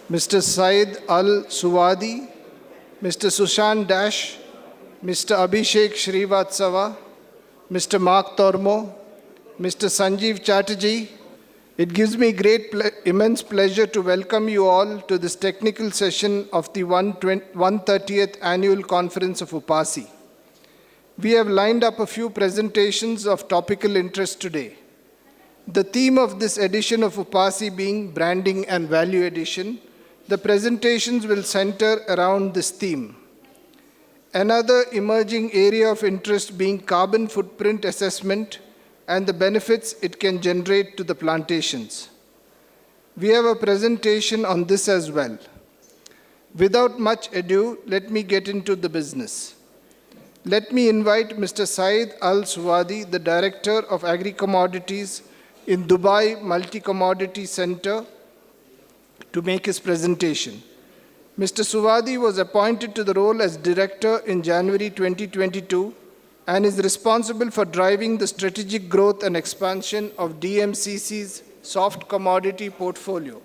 Mr. Saeed Al Suwaidi, Mr. Sushan Dash, Mr. Abhishek Srivatsava, Mr. Mark Tormo, Mr. Sanjeev Chatterjee. It gives me immense pleasure to welcome you all to this technical session of the 130th Annual Conference of UPASI. We have lined up a few presentations of topical interest today. The theme of this edition of UPASI being Branding and Value Addition, the presentations will center around this theme. Another emerging area of interest being carbon footprint assessment and the benefits it can generate to the plantations. We have a presentation on this as well. Without much ado, let me get into the business. Let me invite Mr. Saeed Al Suwaidi, the Director of Agri Commodities in Dubai Multi-Commodity Center, to make his presentation. Mr. Suwaidi was appointed to the role as Director in January 2022 and is responsible for driving the strategic growth and expansion of DMCC's soft commodity portfolio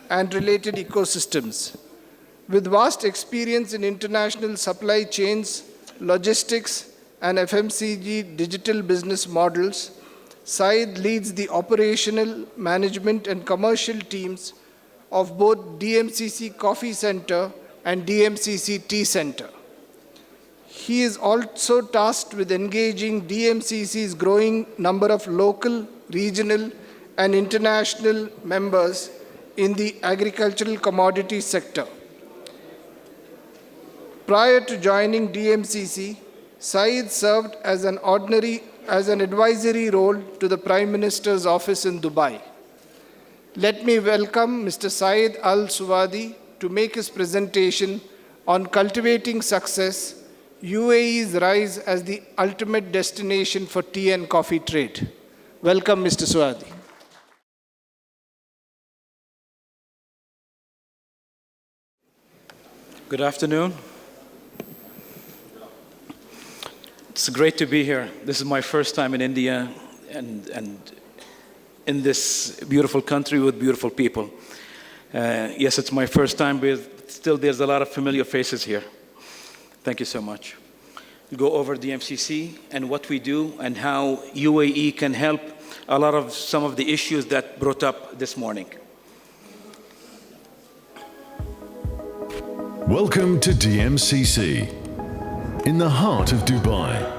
and related ecosystems. With vast experience in international supply chains, logistics, and FMCG digital business models, Saeed leads the operational, management, and commercial teams of both DMCC Coffee Center and DMCC Tea Center. He is also tasked with engaging DMCC's growing number of local, regional, and international members in the agricultural commodities sector. Prior to joining DMCC, Saeed served as an advisory role to the Prime Minister's office in Dubai. Let me welcome Mr. Saeed Al Suwaidi to make his presentation on cultivating success, UAE's rise as the ultimate destination for tea and coffee trade. Welcome, Mr. Suwaidi. Good afternoon. It's great to be here. This is my first time in India and in this beautiful country with beautiful people. Yes, it's my first time, but still there's a lot of familiar faces here. Thank you so much. We'll go over DMCC and what we do and how UAE can help some of the issues that brought up this morning. Welcome to DMCC. In the heart of Dubai,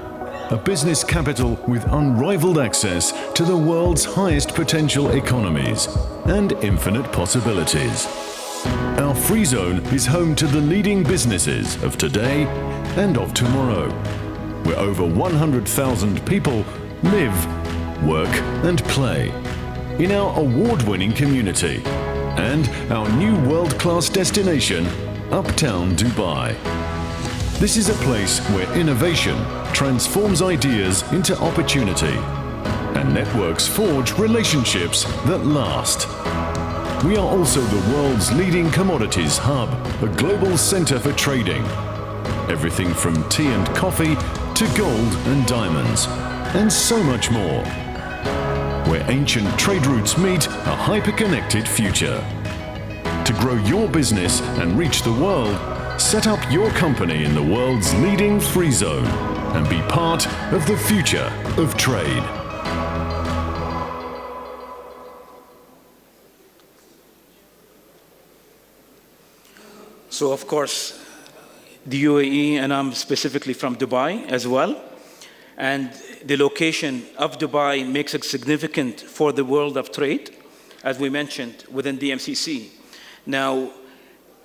a business capital with unrivaled access to the world's highest potential economies and infinite possibilities. Our free zone is home to the leading businesses of today and of tomorrow, where over 100,000 people live, work and play in our award-winning community and our new world-class destination, Uptown Dubai. This is a place where innovation transforms ideas into opportunity and networks forge relationships that last. We are also the world's leading commodities hub, a global center for trading. Everything from tea and coffee to gold and diamonds, and so much more. Where ancient trade routes meet a hyper-connected future. To grow your business and reach the world, set up your company in the world's leading free zone and be part of the future of trade. So of course, the UAE, and I'm specifically from Dubai as well, and the location of Dubai makes it significant for the world of trade, as we mentioned, within DMCC. Now,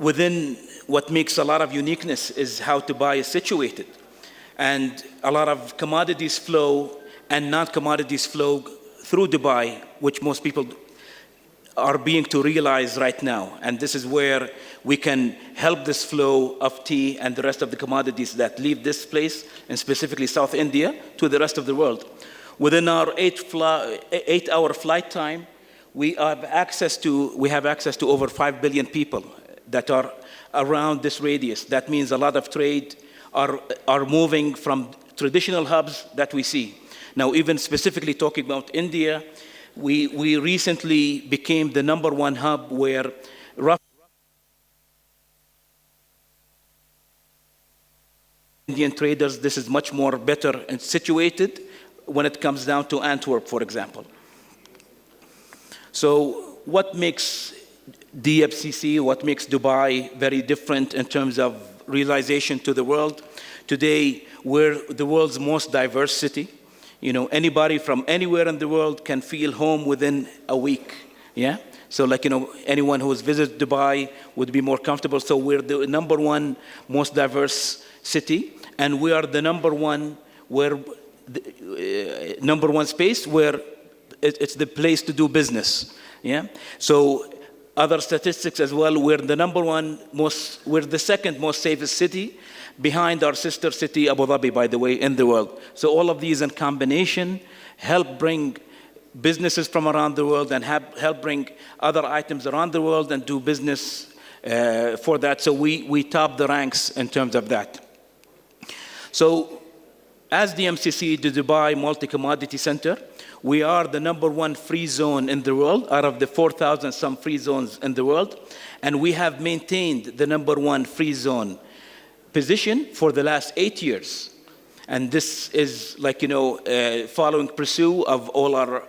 within what makes a lot of uniqueness is how Dubai is situated. And a lot of commodities flow and non-commodities flow through Dubai, which most people are being to realize right now. And this is where we can help this flow of tea and the rest of the commodities that leave this place, and specifically South India, to the rest of the world. Within our 8-hour flight time, we have access to over 5 billion people that are around this radius. That means a lot of trade are moving from traditional hubs that we see. Now, even specifically talking about India, we recently became the #1 hub where roughly Indian traders, this is much more better and situated when it comes down to Antwerp, for example. So what makes DMCC, what makes Dubai very different in terms of realization to the world? Today, we're the world's most diverse city. You know, anybody from anywhere in the world can feel home within a week, yeah? So like, you know, anyone who has visited Dubai would be more comfortable. So we're the number one most diverse city, and we are the number one space where it's the place to do business, yeah? So other statistics as well, we're the second most safest city behind our sister city, Abu Dhabi, by the way, in the world. So all of these in combination help bring businesses from around the world and help bring other items around the world and do business for that. So we top the ranks in terms of that. So as the MCC, the Dubai Multi-Commodity Center, we are the number one free zone in the world out of the 4,000 some free zones in the world. And we have maintained the number one free zone position for the last 8 years. And this is like, you know, following pursuit of all our,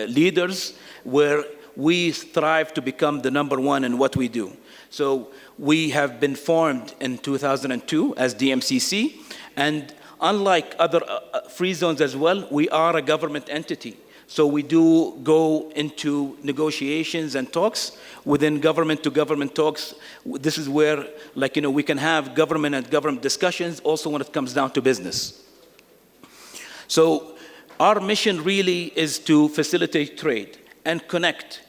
leaders, where we strive to become the number one in what we do. So we have been formed in 2002 as DMCC, and unlike other free zones as well, we are a government entity. So we do go into negotiations and talks within government to government talks. This is where, like, you know, we can have government and government discussions also when it comes down to business. So our mission really is to facilitate trade and connect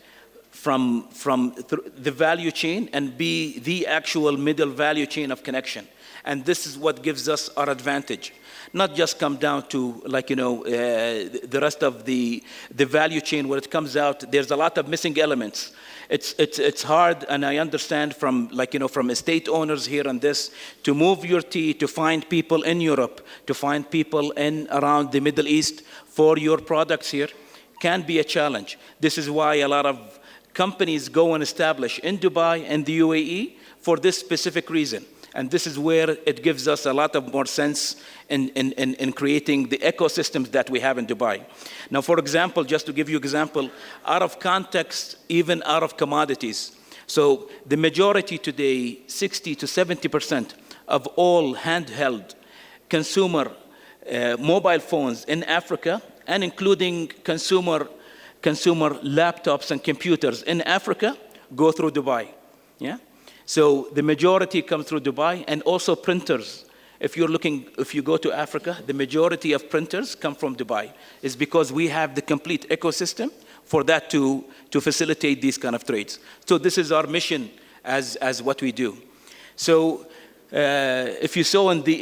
from the value chain and be the actual middle value chain of connection. And this is what gives us our advantage. Not just come down to, like, you know, the rest of the value chain where it comes out, there's a lot of missing elements. It's hard, and I understand from, like, you know, from estate owners here on this, to move your tea, to find people in Europe, to find people in around the Middle East for your products here, can be a challenge. This is why a lot of companies go and establish in Dubai and the UAE for this specific reason. And this is where it gives us a lot of more sense in creating the ecosystems that we have in Dubai. Now, for example, just to give you an example, out of context, even out of commodities. So the majority today, 60 to 70% of all handheld consumer mobile phones in Africa, and including consumer laptops and computers in Africa, go through Dubai. Yeah? So the majority comes through Dubai, and also printers. If you go to Africa, the majority of printers come from Dubai. It's because we have the complete ecosystem for that to facilitate these kind of trades. So this is our mission as what we do. So if you saw in the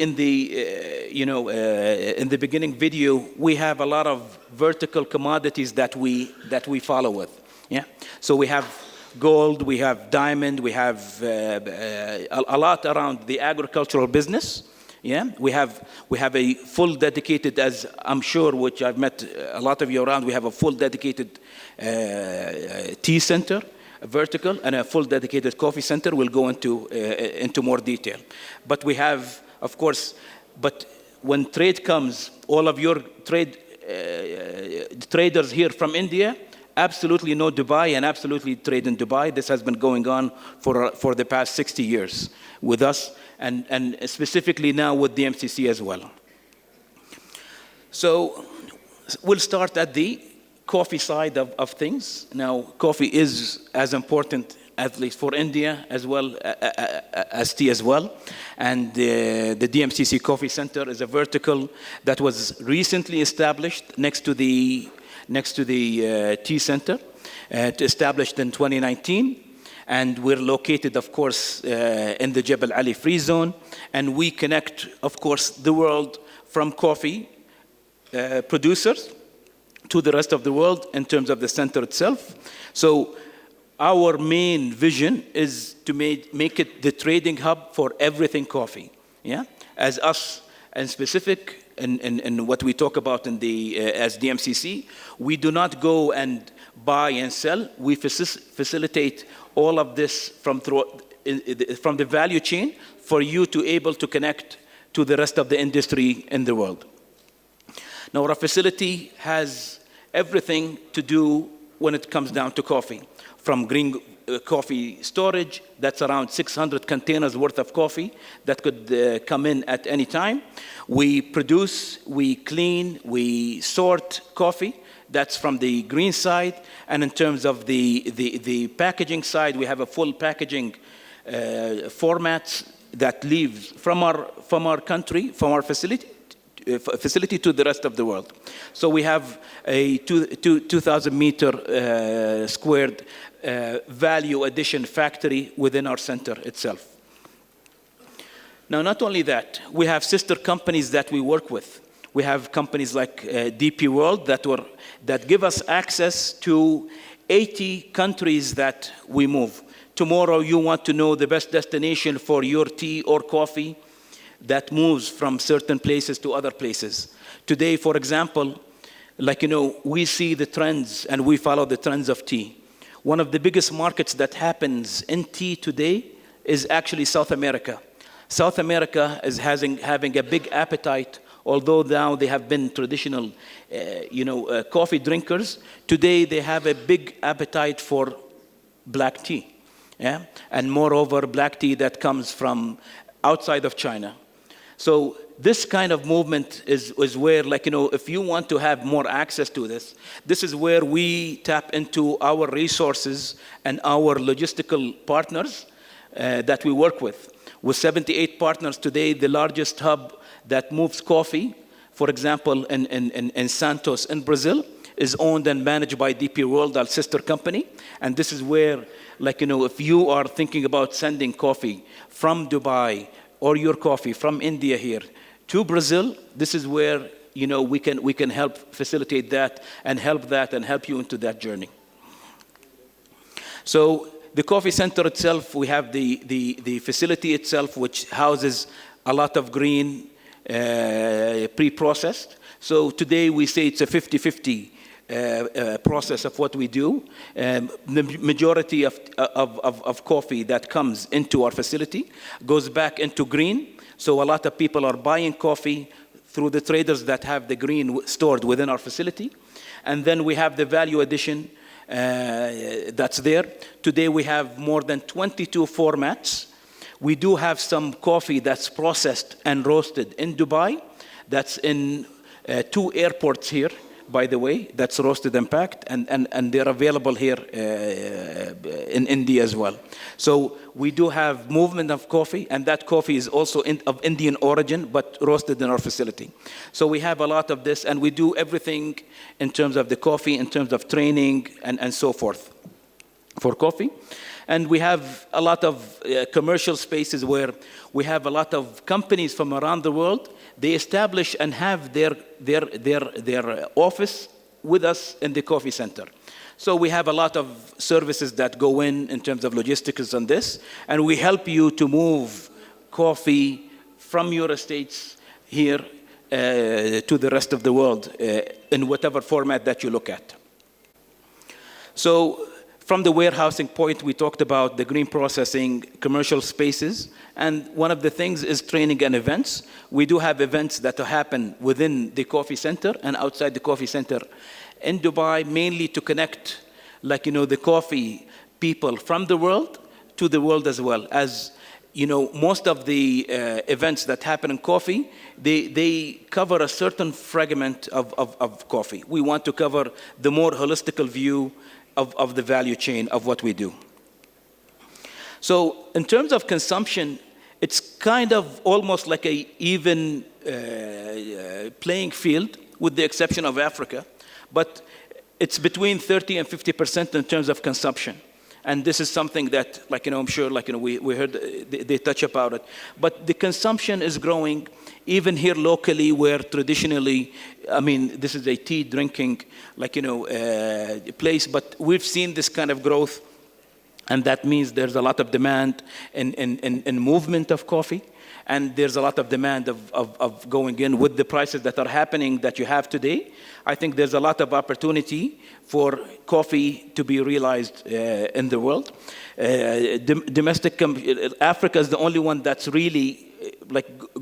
beginning video, we have a lot of vertical commodities that we follow with. Yeah. So we have gold, we have diamond, we have a lot around the agricultural business. Yeah, we have a full dedicated, as I'm sure, which I've met a lot of you around, we have a full dedicated tea center, a vertical, and a full dedicated coffee center. We'll go into more detail. But we have, of course, but when trade comes, all of your traders here from India absolutely know Dubai and absolutely trade in Dubai. This has been going on for the past 60 years with us, and specifically now with the MCC as well. So we'll start at the coffee side of things. Now, coffee is as important, at least for India, as well as tea as well. And the DMCC Coffee Center is a vertical that was recently established next to the tea center, established in 2019. And we're located, of course, in the Jebel Ali Free Zone. And we connect, of course, the world from coffee producers to the rest of the world in terms of the center itself. So our main vision is to make it the trading hub for everything coffee. Yeah, as us and specific in what we talk about in the as DMCC, we do not go and buy and sell. We facilitate all of this from the value chain for you to able to connect to the rest of the industry in the world. Now, our facility has everything to do when it comes down to coffee, from green coffee storage, that's around 600 containers worth of coffee that could come in at any time. We produce, we clean, we sort coffee. That's from the green side. And in terms of the packaging side, we have a full packaging formats that leaves from our country, from our facility to the rest of the world. So we have a 2,000 meter squared value addition factory within our center itself. Now, not only that, we have sister companies that we work with. We have companies like DP World that give us access to 80 countries that we move. Tomorrow, you want to know the best destination for your tea or coffee that moves from certain places to other places. Today, for example, we see the trends and we follow the trends of tea. One of the biggest markets that happens in tea today is actually South America. South America is having a big appetite, although now they have been traditional, coffee drinkers. Today, they have a big appetite for black tea. Yeah? And moreover, black tea that comes from outside of China. So this kind of movement is where, if you want to have more access to this is where we tap into our resources and our logistical partners that we work with. With 78 partners today, the largest hub that moves coffee, for example, in Santos in Brazil, is owned and managed by DP World, our sister company. And this is where, if you are thinking about sending coffee from Dubai or your coffee from India here to Brazil, this is where, we can help facilitate that and help you into that journey. So the coffee center itself, we have the facility itself, which houses a lot of green pre-processed. So today we say it's a 50-50 process of what we do. The majority of coffee that comes into our facility goes back into green. So a lot of people are buying coffee through the traders that have the green stored within our facility. And then we have the value addition that's there. Today we have more than 22 formats. We do have some coffee that's processed and roasted in Dubai. That's in 2 airports here, by the way, that's roasted and packed, and they're available here in India as well. So we do have movement of coffee, and that coffee is also of Indian origin, but roasted in our facility. So we have a lot of this, and we do everything in terms of the coffee, in terms of training, and so forth for coffee. And we have a lot of commercial spaces where we have a lot of companies from around the world. They establish and have their office with us in the coffee center. So we have a lot of services that go in terms of logistics on this, and we help you to move coffee from your estates here to the rest of the world in whatever format that you look at. So from the warehousing point, we talked about the green processing, commercial spaces, and one of the things is training and events. We do have events that happen within the coffee center and outside the coffee center in Dubai, mainly to connect, the coffee people from the world to the world as well. As most of the events that happen in coffee, they cover a certain fragment of coffee. We want to cover the more holistical view of the value chain of what we do. So in terms of consumption, it's kind of almost like a even playing field, with the exception of Africa, but it's between 30 and 50% in terms of consumption. And this is something that, I'm sure, we heard they touch about it. But the consumption is growing, even here locally, where traditionally, this is a tea drinking, place. But we've seen this kind of growth, and that means there's a lot of demand in movement of coffee, and there's a lot of demand of going in with the prices that are happening that you have today. I think there's a lot of opportunity for coffee to be realized in the world. Africa is the only one that's really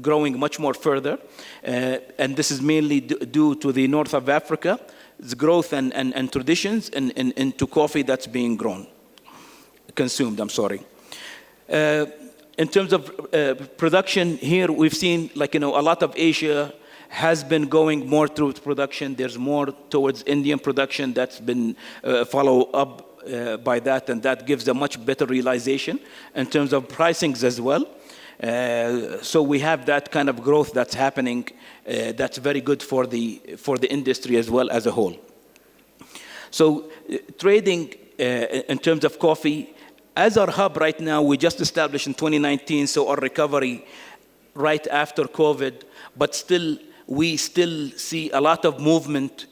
growing much more further. And this is mainly due to the north of Africa, the growth and traditions into coffee that's being consumed. In terms of production here, we've seen a lot of Asia has been going more through production. There's more towards Indian production that's been followed up by that, and that gives a much better realization in terms of pricings as well. So we have that kind of growth that's happening. That's very good for the industry as well as a whole. So trading in terms of coffee, as our hub right now, we just established in 2019, so our recovery right after COVID, but we still see a lot of movement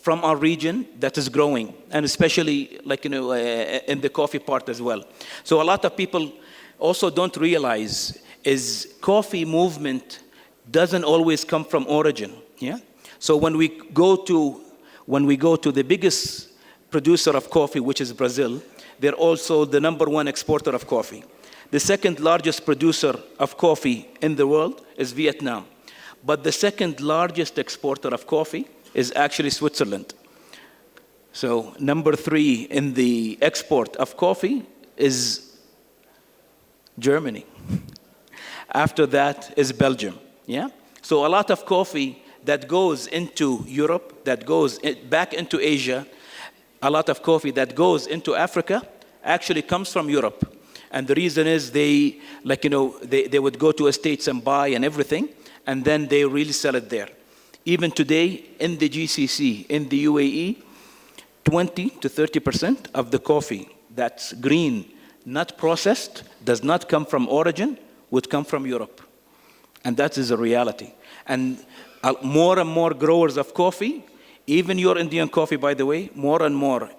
from our region that is growing, and especially in the coffee part as well. So a lot of people also don't realize is coffee movement doesn't always come from origin. Yeah. So when we go to the biggest producer of coffee, which is Brazil, they're also the #1 exporter of coffee. The second largest producer of coffee in the world is Vietnam. But the second largest exporter of coffee is actually Switzerland. So #3 in the export of coffee is Germany. After that is Belgium. Yeah? So a lot of coffee that goes into Europe, that goes back into Asia, a lot of coffee that goes into Africa actually comes from Europe. And the reason is they would go to estates and buy and everything, and then they really sell it there. Even today, in the GCC, in the UAE, 20 to 30% of the coffee that's green, not processed, does not come from origin, would come from Europe. And that is a reality. And more and more growers of coffee, even your Indian coffee, by the way, more and more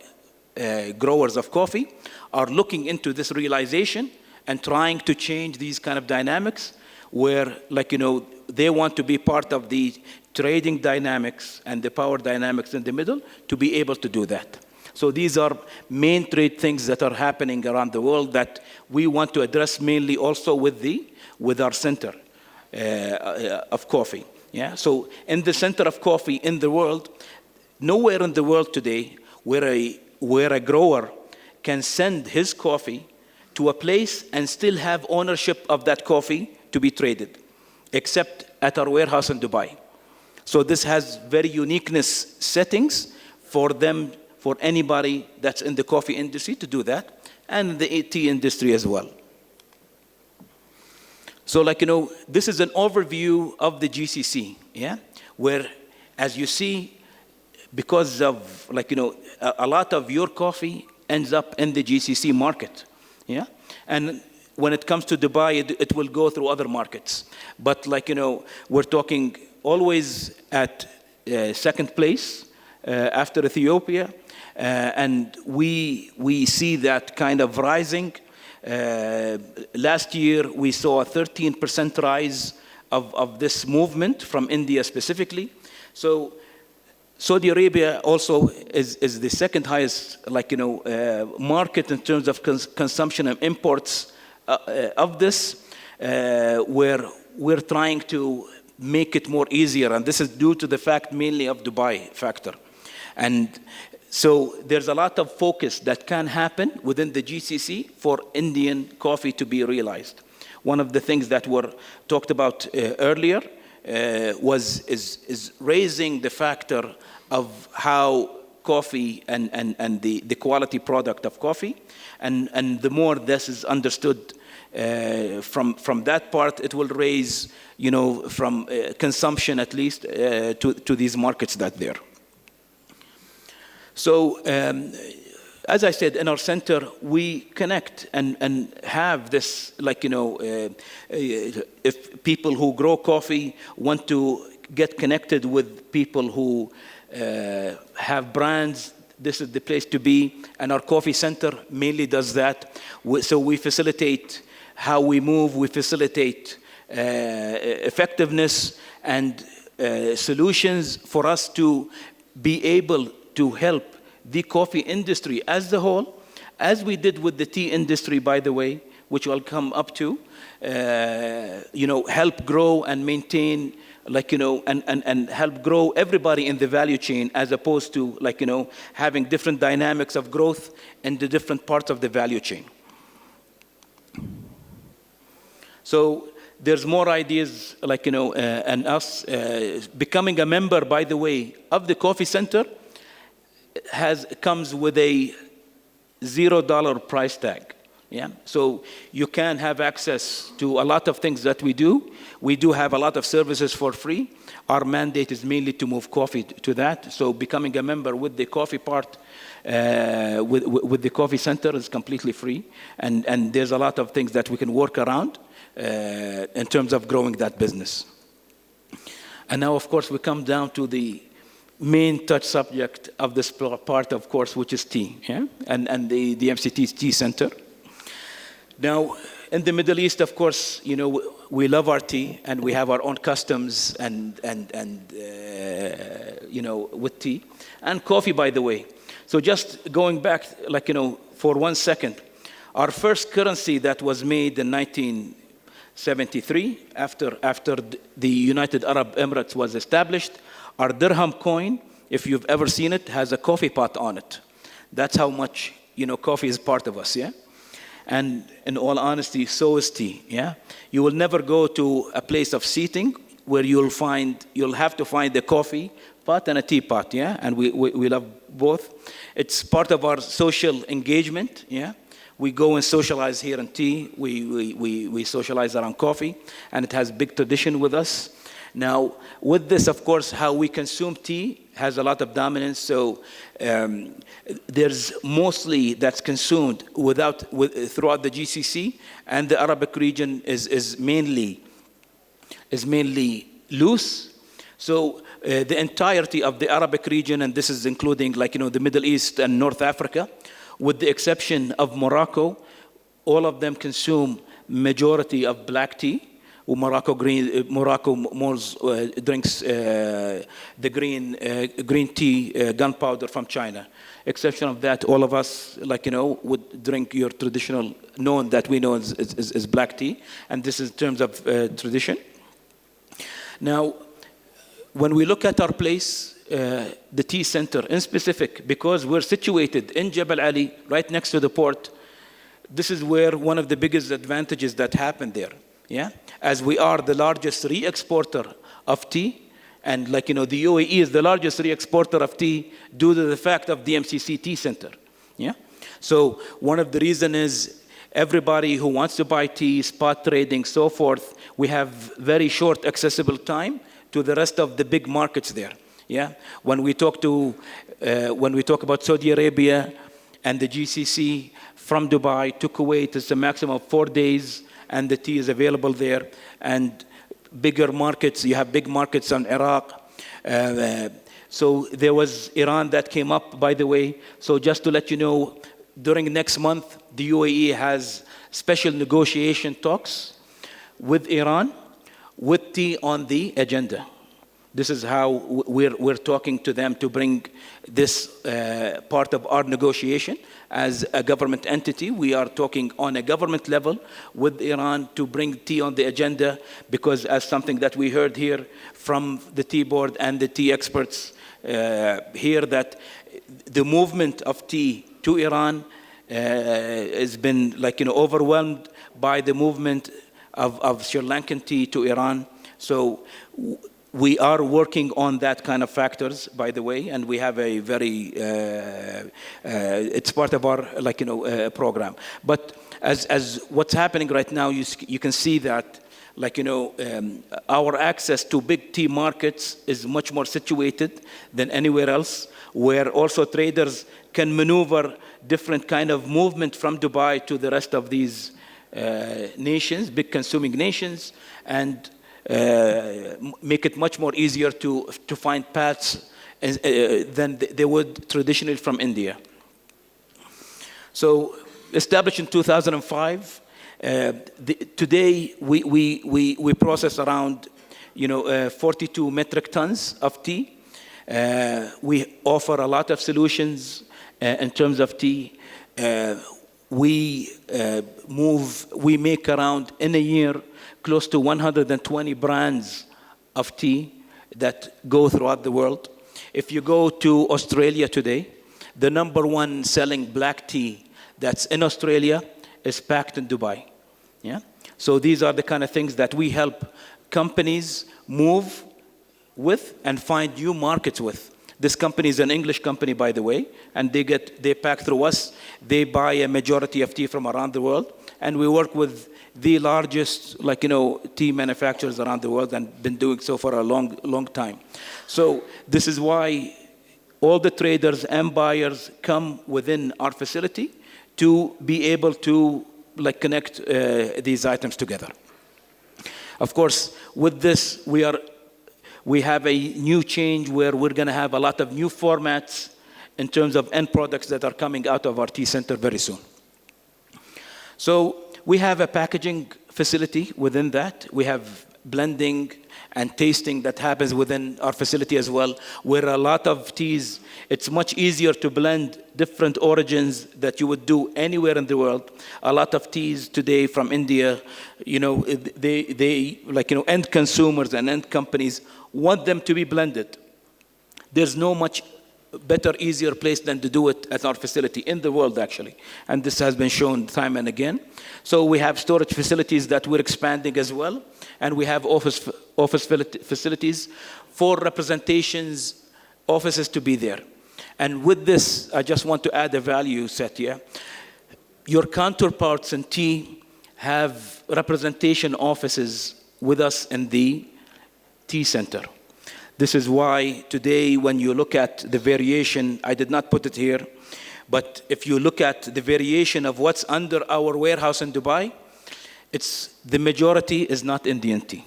growers of coffee are looking into this realization and trying to change these kind of dynamics where, they want to be part of the trading dynamics and the power dynamics in the middle to be able to do that. So these are main trade things that are happening around the world that we want to address mainly also with our center of coffee. Yeah. So in the center of coffee in the world, nowhere in the world today where a grower can send his coffee to a place and still have ownership of that coffee to be traded, except at our warehouse in Dubai. So this has very uniqueness settings for anybody that's in the coffee industry to do that, and the tea industry as well. So this is an overview of the GCC, yeah, where, as you see, because of a lot of your coffee ends up in the GCC market, yeah, and when it comes to Dubai, it will go through other markets. But we're talking always at second place after Ethiopia, and we see that kind of rising. Last year, we saw a 13% rise of this movement from India specifically. So Saudi Arabia also is the second highest market in terms of consumption and imports of this, where we're trying to make it more easier, and this is due to the fact mainly of Dubai factor. And so there's a lot of focus that can happen within the GCC for Indian coffee to be realized. One of the things that were talked about earlier is raising the factor of how coffee and the quality product of coffee, and the more this is understood from that part, it will raise from consumption at least to these markets that there. So as I said, in our center, we connect and have this, if people who grow coffee want to get connected with people who have brands, this is the place to be. And our coffee center mainly does that. So we facilitate how we move, we facilitate effectiveness and solutions for us to be able to help the coffee industry as a whole, as we did with the tea industry, by the way, which I'll come up to, help grow and maintain, and help grow everybody in the value chain, as opposed to, having different dynamics of growth in the different parts of the value chain. So there's more ideas, and us becoming a member, by the way, of the Coffee Center comes with a $0 price tag. Yeah, so you can have access to a lot of things that we do. We do have a lot of services for free. Our mandate is mainly to move coffee to that. So becoming a member with the coffee part, with the Coffee Center is completely free. And there's a lot of things that we can work around in terms of growing that business. And now, of course, we come down to the main touch subject of this part, of course, which is tea, yeah? and the DMCC Tea Center. Now, in the Middle East, of course, we love our tea, and we have our own customs with tea and coffee, by the way. So just going back, for 1 second, our first currency that was made in 1973, after the United Arab Emirates was established, our dirham coin, if you've ever seen it, has a coffee pot on it. That's how much, coffee is part of us, yeah? And in all honesty, so is tea, yeah? You will never go to a place of seating where you'll have to find a coffee pot and a teapot, yeah? And we love both. It's part of our social engagement, yeah? We go and socialize here in tea. We socialize around coffee, and it has big tradition with us. Now, with this, of course, how we consume tea has a lot of dominance. So there's mostly that's consumed throughout the GCC, and the Arabic region is mainly loose. So the entirety of the Arabic region, and this is including the Middle East and North Africa, with the exception of Morocco, all of them consume majority of black tea. Morocco drinks the green tea, gunpowder from China. Exception of that, all of us, would drink your traditional that we know is black tea, and this is in terms of tradition. Now, when we look at our place, the tea center in specific, because we're situated in Jebel Ali, right next to the port, this is where one of the biggest advantages that happened there. Yeah, as we are the largest re-exporter of tea, and the UAE is the largest re-exporter of tea due to the fact of the DMCC Tea Center. Yeah, so one of the reasons is everybody who wants to buy tea, spot trading, so forth, we have very short accessible time to the rest of the big markets there. Yeah, when we talk about Saudi Arabia and the GCC from Dubai to Kuwait, it's a maximum of 4 days. And the tea is available there. And bigger markets, you have big markets in Iraq. So there was Iran that came up, by the way. So just to let you know, during next month, the UAE has special negotiation talks with Iran, with tea on the agenda. This is how we're talking to them to bring this part of our negotiation. As a government entity, we are talking on a government level with Iran to bring tea on the agenda, because as something that we heard here from the tea board and the tea experts here, that the movement of tea to Iran has been overwhelmed by the movement of Sri Lankan tea to Iran. So we are working on that kind of factors, by the way, and we have a very, it's part of our, program. But as what's happening right now, you can see that, our access to big tea markets is much more situated than anywhere else, where also traders can maneuver different kind of movement from Dubai to the rest of these nations, big consuming nations, and make it much more easier to find paths than they would traditionally from India. So, established in 2005, today we process around 42 metric tons of tea. We offer a lot of solutions in terms of tea. we make around, in a year, close to 120 brands of tea that go throughout the world. If you go to Australia today, the #1 selling black tea that's in Australia is packed in Dubai. Yeah? So these are the kind of things that we help companies move with and find new markets with. This company is an English company, by the way, and they pack through us. They buy a majority of tea from around the world, and we work with the largest, tea manufacturers around the world, and been doing so for a long, long time. So this is why all the traders and buyers come within our facility to be able to connect these items together. Of course, with this, we have a new change where we're going to have a lot of new formats in terms of end products that are coming out of our tea center very soon. So we have a packaging facility within that. We have blending and tasting that happens within our facility as well, where a lot of teas, it's much easier to blend different origins that you would do anywhere in the world. A lot of teas today from India, end consumers and end companies want them to be blended. There's no much better, easier place than to do it at our facility in the world, actually. And this has been shown time and again. So we have storage facilities that we're expanding as well. And we have office facilities for representations, offices to be there. And with this, I just want to add a value set here. Your counterparts in tea have representation offices with us in the tea center. This is why today, when you look at the variation, I did not put it here, but if you look at the variation of what's under our warehouse in Dubai, the majority is not Indian tea,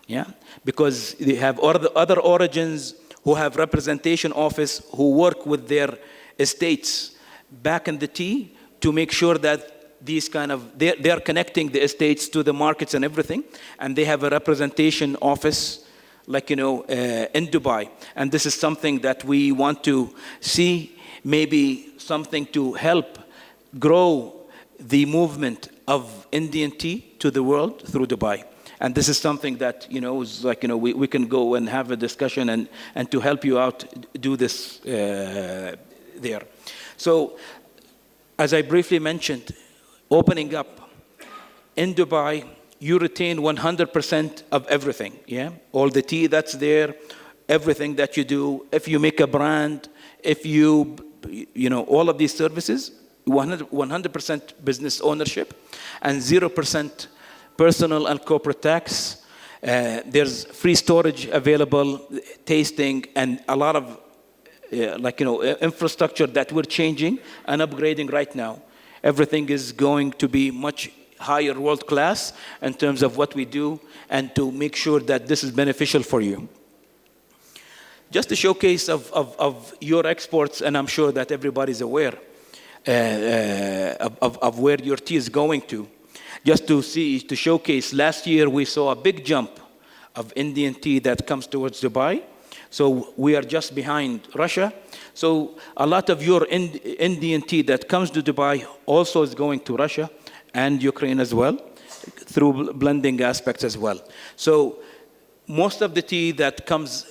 yeah? Because they have other origins who have representation office who work with their estates back in the tea to make sure that they are connecting the estates to the markets and everything, and they have a representation office in Dubai. And this is something that we want to see, maybe something to help grow the movement of Indian tea to the world through Dubai. And this is something that, is we can go and have a discussion and to help you out do this there. So, as I briefly mentioned, opening up in Dubai, you retain 100% of everything, yeah? All the tea that's there, everything that you do. If you make a brand, if all of these services, 100% business ownership, and 0% personal and corporate tax. There's free storage available, tasting, and a lot of infrastructure that we're changing and upgrading right now. Everything is going to be much higher world class in terms of what we do and to make sure that this is beneficial for you. Just a showcase of your exports, and I'm sure that everybody's aware of where your tea is going to. Just to showcase, last year we saw a big jump of Indian tea that comes towards Dubai. So we are just behind Russia. So a lot of your Indian tea that comes to Dubai also is going to Russia and Ukraine as well, through blending aspects as well. So most of the tea that comes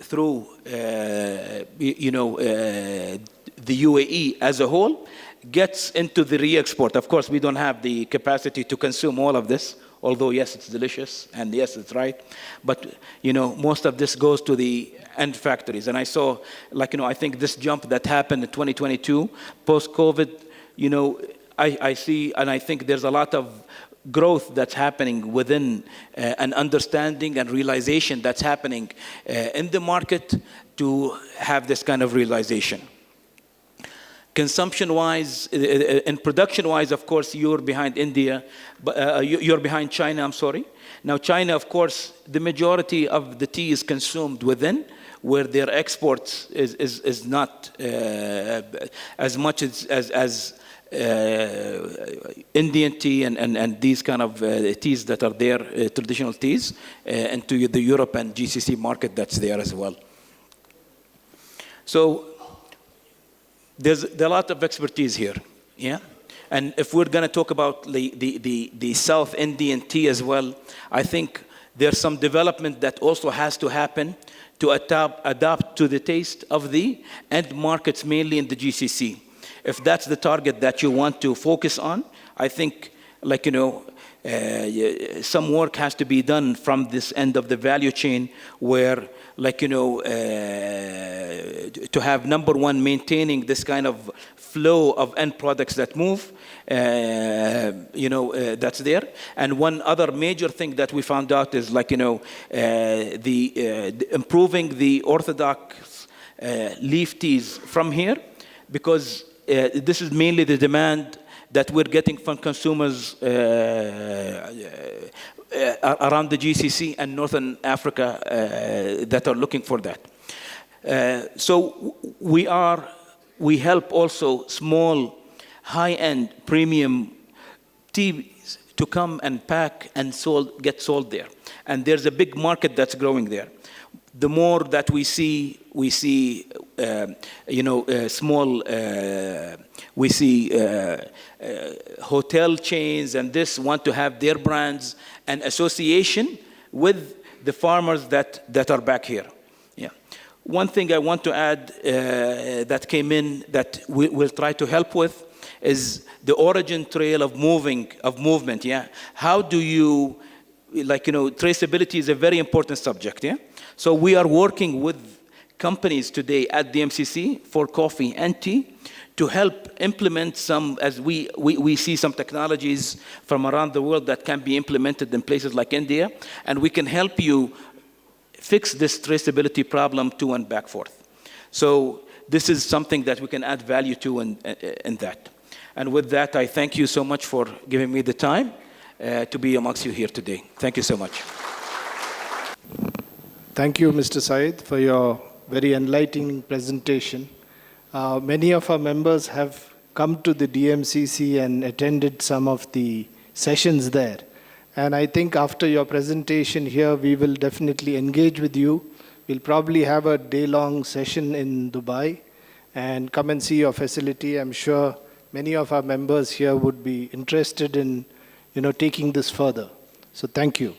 through the UAE as a whole gets into the re-export. Of course, we don't have the capacity to consume all of this, although yes, it's delicious, and yes, it's right. But, most of this goes to the end factories. And I saw, I think this jump that happened in 2022, post-COVID, I see, and I think there's a lot of growth that's happening within an understanding and realization that's happening in the market to have this kind of realization. Consumption-wise, and production-wise, of course, you're behind India, you're behind China, I'm sorry. Now, China, of course, the majority of the tea is consumed within, where their exports is not as much as Indian tea and these kind of teas that are there, traditional teas, into the Europe and GCC market that's there as well. So there's a lot of expertise here, yeah? And if we're going to talk about the South Indian tea as well, I think there's some development that also has to happen to adapt to the taste of the end markets, mainly in the GCC. If that's the target that you want to focus on, I think, some work has to be done from this end of the value chain where, to have, number one, maintaining this kind of flow of end products that move, that's there. And one other major thing that we found out is improving the orthodox leaf teas from here, because this is mainly the demand that we're getting from consumers around the GCC and Northern Africa that are looking for that. So we help also small, high-end, premium teas to come and pack and get sold there. And there's a big market that's growing there. The more that we see hotel chains and this want to have their brands and association with the farmers that are back here. Yeah. One thing I want to add that came in that we'll try to help with is the origin trail of movement. Yeah. How do you, traceability is a very important subject. Yeah. So we are working with companies today at DMCC for coffee and tea to help implement some, as we see some technologies from around the world that can be implemented in places like India, and we can help you fix this traceability problem to and back forth. So this is something that we can add value to in that. And with that, I thank you so much for giving me the time to be amongst you here today. Thank you so much. Thank you, Mr. Saeed, for your very enlightening presentation. Many of our members have come to the DMCC and attended some of the sessions there. And I think after your presentation here, we will definitely engage with you. We'll probably have a day-long session in Dubai and come and see your facility. I'm sure many of our members here would be interested in, taking this further. So thank you.